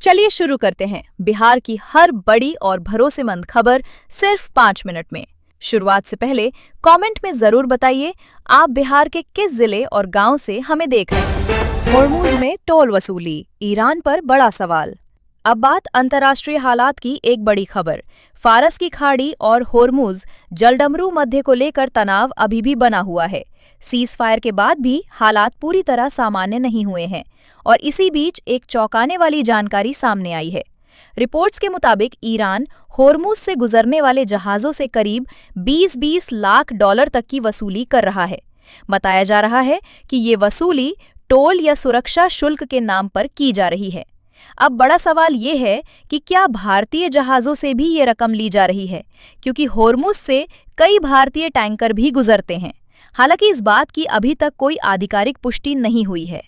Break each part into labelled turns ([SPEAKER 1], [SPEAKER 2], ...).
[SPEAKER 1] चलिए शुरू करते हैं बिहार की हर बड़ी और भरोसेमंद खबर सिर्फ 5 मिनट में। शुरुआत से पहले कमेंट में जरूर बताइए आप बिहार के किस जिले और गांव से हमें देख रहे हैं। होर्मुज में टोल वसूली, ईरान पर बड़ा सवाल। अब बात अंतर्राष्ट्रीय हालात की एक बड़ी खबर। फारस की खाड़ी और होर्मुज जलडमरू मध्य को लेकर तनाव अभी भी बना हुआ है। सीज फायर के बाद भी हालात पूरी तरह सामान्य नहीं हुए हैं और इसी बीच एक चौंकाने वाली जानकारी सामने आई है। रिपोर्ट्स के मुताबिक ईरान होर्मुज से गुजरने वाले जहाजों से करीब 20-20 लाख डॉलर तक की वसूली कर रहा है। बताया जा रहा है कि ये वसूली टोल या सुरक्षा शुल्क के नाम पर की जा रही है। अब बड़ा सवाल ये है कि क्या भारतीय जहाजों से भी ये रकम ली जा रही है, क्योंकि होर्मुज से कई भारतीय टैंकर भी गुजरते हैं। हालांकि इस बात की अभी तक कोई आधिकारिक पुष्टि नहीं हुई है।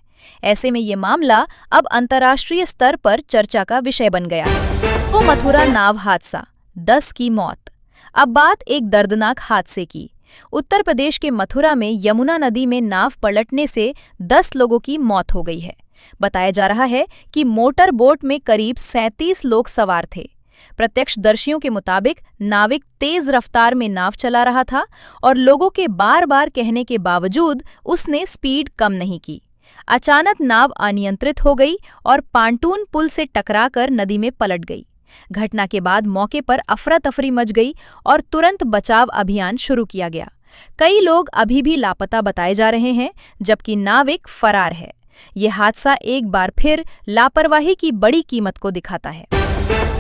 [SPEAKER 1] ऐसे में ये मामला अब अंतर्राष्ट्रीय स्तर पर चर्चा का विषय बन गया है। तो मथुरा नाव हादसा, 10 की मौत। अब बात एक दर्दनाक हादसे की। उत्तर प्रदेश के मथुरा में यमुना नदी में नाव पलटने से 10 लोगों की मौत हो गई है। बताया जा रहा है कि मोटर बोट में करीब 37 लोग सवार थे। प्रत्यक्षदर्शियों के मुताबिक नाविक तेज रफ्तार में नाव चला रहा था और लोगों के बार बार कहने के बावजूद उसने स्पीड कम नहीं की। अचानक नाव अनियंत्रित हो गई और पांटून पुल से टकराकर नदी में पलट गई। घटना के बाद मौके पर अफरा तफरी मच गई और तुरंत बचाव अभियान शुरू किया गया। कई लोग अभी भी लापता बताए जा रहे हैं, जबकि नाविक फरार है। ये हादसा एक बार फिर लापरवाही की बड़ी कीमत को दिखाता है।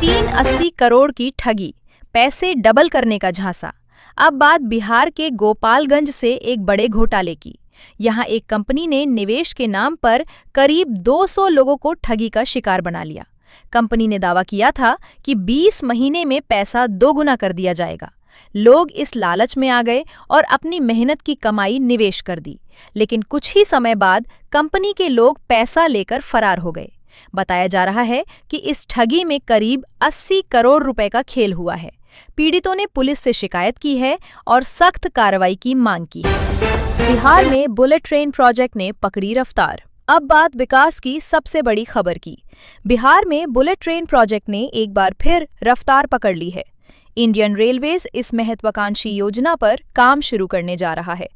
[SPEAKER 1] 380 करोड़ की ठगी, पैसे डबल करने का झांसा। अब बात बिहार के गोपालगंज से एक बड़े घोटाले की। यहाँ एक कंपनी ने निवेश के नाम पर करीब 200 लोगों को ठगी का शिकार बना लिया। कंपनी ने दावा किया था कि 20 महीने में पैसा दोगुना कर दिया जाएगा। लोग इस लालच में आ गए और अपनी मेहनत की कमाई निवेश कर दी, लेकिन कुछ ही समय बाद कंपनी के लोग पैसा लेकर फरार हो गए। बताया जा रहा है कि इस ठगी में करीब 80 करोड़ रुपए का खेल हुआ है। पीड़ितों ने पुलिस से शिकायत की है और सख्त कार्रवाई की मांग की है। बिहार में बुलेट ट्रेन प्रोजेक्ट ने पकड़ी रफ्तार। अब बात विकास की सबसे बड़ी खबर की। बिहार में बुलेट ट्रेन प्रोजेक्ट ने एक बार फिर रफ्तार पकड़ ली है। इंडियन रेलवेज इस महत्वाकांक्षी योजना पर काम शुरू करने जा रहा है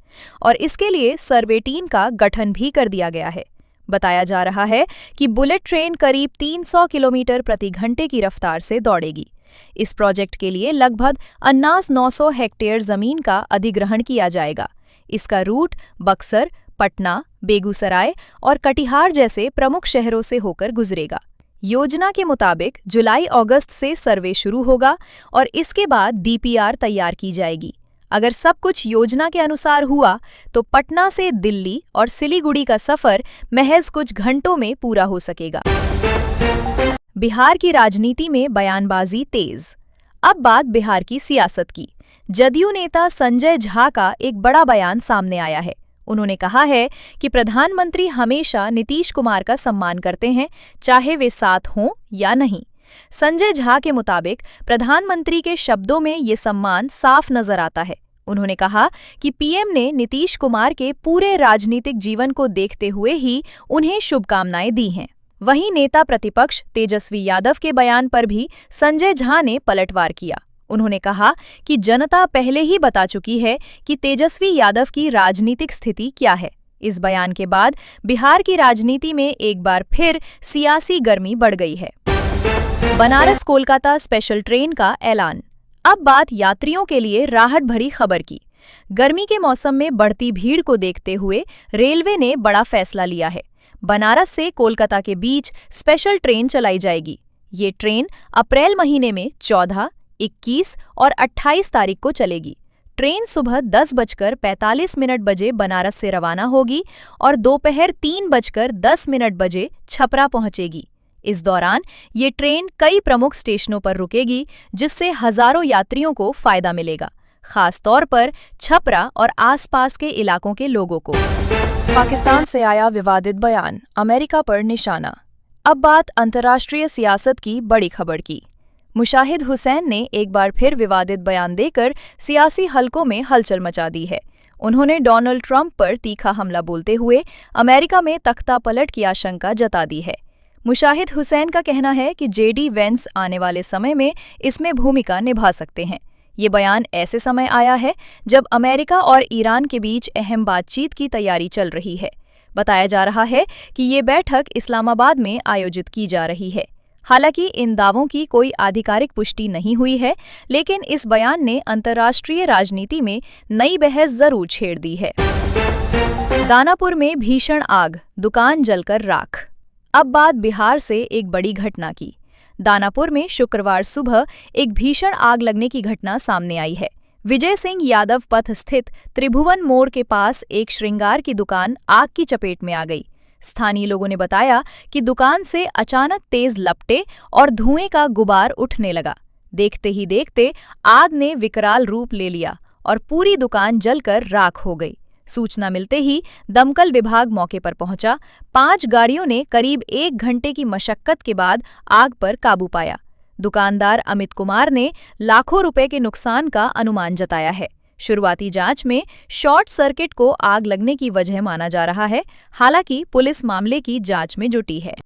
[SPEAKER 1] और इसके लिए सर्वे टीम का गठन भी कर दिया गया है। बताया जा रहा है कि बुलेट ट्रेन करीब 300 किलोमीटर प्रति घंटे की रफ्तार से दौड़ेगी। इस प्रोजेक्ट के लिए लगभग 900 हेक्टेयर जमीन का अधिग्रहण किया जाएगा। इसका रूट बक्सर, पटना, बेगूसराय और कटिहार जैसे प्रमुख शहरों से होकर गुजरेगा। योजना के मुताबिक जुलाई-अगस्त से सर्वे शुरू होगा और इसके बाद डीपीआर तैयार की जाएगी। अगर सब कुछ योजना के अनुसार हुआ तो पटना से दिल्ली और सिलीगुड़ी का सफर महज कुछ घंटों में पूरा हो सकेगा। बिहार की राजनीति में बयानबाजी तेज। अब बात बिहार की सियासत की। जदयू नेता संजय झा का एक बड़ा बयान सामने आया है। उन्होंने कहा है कि प्रधानमंत्री हमेशा नीतीश कुमार का सम्मान करते हैं, चाहे वे साथ हों या नहीं। संजय झा के मुताबिक प्रधानमंत्री के शब्दों में ये सम्मान साफ नजर आता है। उन्होंने कहा कि पीएम ने नीतीश कुमार के पूरे राजनीतिक जीवन को देखते हुए ही उन्हें शुभकामनाएं दी हैं। वहीं नेता प्रतिपक्ष तेजस्वी यादव के बयान पर भी संजय झा ने पलटवार किया। उन्होंने कहा कि जनता पहले ही बता चुकी है कि तेजस्वी यादव की राजनीतिक स्थिति क्या है। इस बयान के बाद बिहार की राजनीति में एक बार फिर सियासी गर्मी बढ़ गई है। बनारस कोलकाता स्पेशल ट्रेन का ऐलान। अब बात यात्रियों के लिए राहत भरी खबर की। गर्मी के मौसम में बढ़ती भीड़ को देखते हुए रेलवे ने बड़ा फैसला लिया है। बनारस से कोलकाता के बीच स्पेशल ट्रेन चलाई जाएगी। ये ट्रेन अप्रैल महीने में 14, 21 और 28 तारीख को चलेगी। ट्रेन सुबह 10:45 बजे बनारस से रवाना होगी और दोपहर 3:10 बजे छपरा पहुंचेगी। इस दौरान ये ट्रेन कई प्रमुख स्टेशनों पर रुकेगी, जिससे हजारों यात्रियों को फायदा मिलेगा, खास तौर पर छपरा और आसपास के इलाकों के लोगों को। पाकिस्तान से आया विवादित बयान, अमेरिका पर निशाना। अब बात अंतर्राष्ट्रीय सियासत की बड़ी खबर की। मुशाहिद हुसैन ने एक बार फिर विवादित बयान देकर सियासी हलकों में हलचल मचा दी है। उन्होंने डोनाल्ड ट्रंप पर तीखा हमला बोलते हुए अमेरिका में तख्ता पलट की आशंका जता दी है। मुशाहिद हुसैन का कहना है कि जेडी वेंस आने वाले समय में इसमें भूमिका निभा सकते हैं। ये बयान ऐसे समय आया है जब अमेरिका और ईरान के बीच अहम बातचीत की तैयारी चल रही है। बताया जा रहा है कि ये बैठक इस्लामाबाद में आयोजित की जा रही है। हालांकि इन दावों की कोई आधिकारिक पुष्टि नहीं हुई है, लेकिन इस बयान ने अंतर्राष्ट्रीय राजनीति में नई बहस जरूर छेड़ दी है। दानापुर में भीषण आग, दुकान जलकर राख। अब बात बिहार से एक बड़ी घटना की। दानापुर में शुक्रवार सुबह एक भीषण आग लगने की घटना सामने आई है। विजय सिंह यादव पथ स्थित त्रिभुवन मोड़ के पास एक श्रृंगार की दुकान आग की चपेट में आ गई। स्थानीय लोगों ने बताया कि दुकान से अचानक तेज लपटे और धुएं का गुबार उठने लगा। देखते ही देखते आग ने विकराल रूप ले लिया और पूरी दुकान जलकर राख हो गई। सूचना मिलते ही दमकल विभाग मौके पर पहुंचा। 5 गाड़ियों ने करीब 1 घंटे की मशक्कत के बाद आग पर काबू पाया। दुकानदार अमित कुमार ने लाखों रुपए के नुकसान का अनुमान जताया है। शुरुआती जांच में शॉर्ट सर्किट को आग लगने की वजह माना जा रहा है। हालांकि पुलिस मामले की जांच में जुटी है।